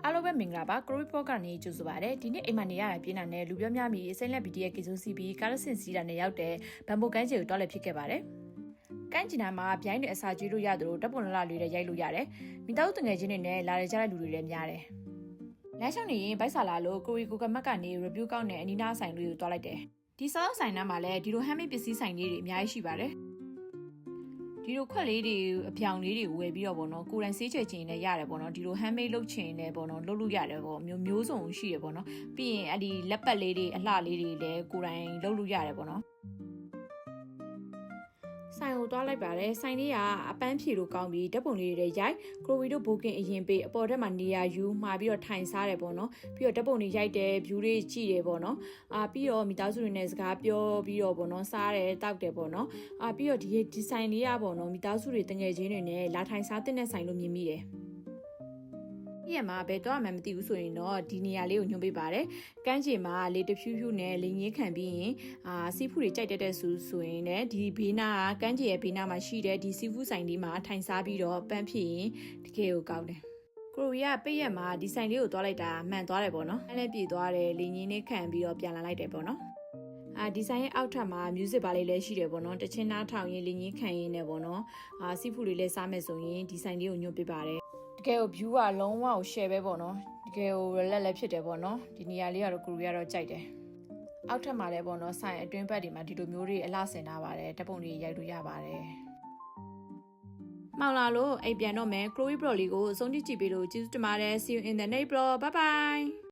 အားလုံးပဲမင်္ဂလာပါကိုရီပေါ့ကနေကြိုဆိုပါရစေဒီနေ့အိမ်မှာနေရတာပြင်းတာနဲ့လူပြောများမီစိမ့်လက် BD ရဲ့ကေဆိုစီပြီးကားလဆင်စီးတာနဲ့ရောက်တဲ့ဘန်ဘိုကန်းချေကိုတောက်လက်ဖြစ်ခဲ့ပါတယ်ကန်းချီနာမှာဗျိုင်းတွေအစာကျွေးလို့ရသလိုတပ်ပုံလလလေးတွေရိုက်လို့ရတယ်မိသားစုတငယ်ချင်းတွေနဲ့လာရကြတဲ့လူတွေလည်းများတယ်လမ်းလျှောက်နေရင်ဘိုက်ဆာလာလို့ကိုရီကိုကမတ်ကနေ review ကောက်နဲ့အနီးနားဆိုင်လေးကိုတောက်လိုက်တယ်ဒီစားဆိုင်နားမှာလည်းဒီလိုဟမ်းမစ်ပစ္စည်းဆိုင်လေးတွေအများကြီးရှိပါတယ်ဒီလိုခွက်လေးတွေအပြောင်လေးတွေဝယ်ပြီးတော့ဗောနော်ကိုယ်တိုင်ဆေးချယ်ခြင်းနဲ့ရတယ်ဗောနော်ဒီလို handmade လုပ်ချင်နဲ့ဗောနော်လုပ်လို့ရတယ်ဗောမျိုးစုံရှိရဗောနော်ပြီးရင်အဲ့ဒီလက်ပတ်လေးတွေအလှလေးတွေလည်းကိုယ်တိုင်လုပ်လို့ရတယ်ဗောနော်ဆိုင်ကိုတွားလိုက်ပါတယ်ဆိုင်လေးကအပန်းဖြေလို့ကောင်းပြီးဓာတ်ပုံလေးတွေရိုက်ခရိုဝီတို့ဘိုကင်အရင်ပေးအပေါ်ထက်မှာနေရာယူမှာပြီးတော့ထိုင်စားတယ်ပေါ့နော်ပြီးတော့ဓာတ်ပုံတွေရိုက်တယ် view တွေကြည့်တယ်ပေါ့နော်ပြီးတော့မိသားစုတွေနဲ့စကားပြောပြီးတော့ပေါ့နော်စားတယ်တောက်တယ်ပေါ့နော်ပြီးတော့ဒီဆိုင်လေးပေါ့နော်မိသားစုတွေတငယ်ချင်းတွေနဲ့လာထိုင်စားတဲ့ဆိုင်လို့မြင်မိတယ်ပြည့်မှာဘယ်တော့မှမသိဘူးဆိုရင်တော့ဒီနေရာလေးကိုညွှန်ပေးပါတယ်။ကန်းချီမှာလေတဖြူးဖြူးနဲ့လေငင်းခံပြီးရင်စီးဖူးတွေကြိုက်တဲ့ဆိုရင်လည်းဒီဘေးနားကန်းချီရဲ့ဘေးနားမှာရှိတဲ့ဒီစီးဖူးဆိုင်လေးမှာထိုင်စားပြီးတော့ပန်းဖြစ်ရင်တကယ်ကိုကောင်းတယ်။ကိုရီးယားပိတ်ရက်မှာဒီဆိုင်လေးကိုသွားလိုက်တာမှန်သွားတယ်ပေါ့နော်။အဲ့လည်းပြည်သွားတယ်လေငင်းနဲ့ခံပြီးတော့ပြန်လာလိုက်တယ်ပေါ့နော်။ဒီဇိုင်းရဲ့အောက်ထပ်မှာ music ပါလေးလည်းရှိတယ်ပေါ့နော်တချင်းနားထောင်ရင်လင်းကြီးခံရင်းနဲ့ပေါ့နော်စီဖူလေးလည်းစားမယ်ဆိုရင်ဒီဆိုင်လေးကိုညွှန်ပေးပါတယ်တကယ်ကို view ကလုံးဝကို share ပဲပေါ့နော်တကယ်ကို relax လည်းဖြစ်တယ်ပေါ့နော်ဒီနေရာလေးကတော့ကိုရီးယားတော့ကြိုက်တယ်အောက်ထပ်မှာလည်းပေါ့နော်ဆိုင်အတွင်းဘက်တွေမှာဒီလိုမျိုးတွေအလှဆင်ထားပါတယ်ဓာတ်ပုံတွေရိုက်လို့ရပါတယ်မောင်လာလို့အိမ်ပြန်တော့မယ် Chloe Pro လေးကိုအဆုံးထိကြည့်ပေးလို့ကျေးဇူးတင်ပါတယ် see you in the next vlog bye bye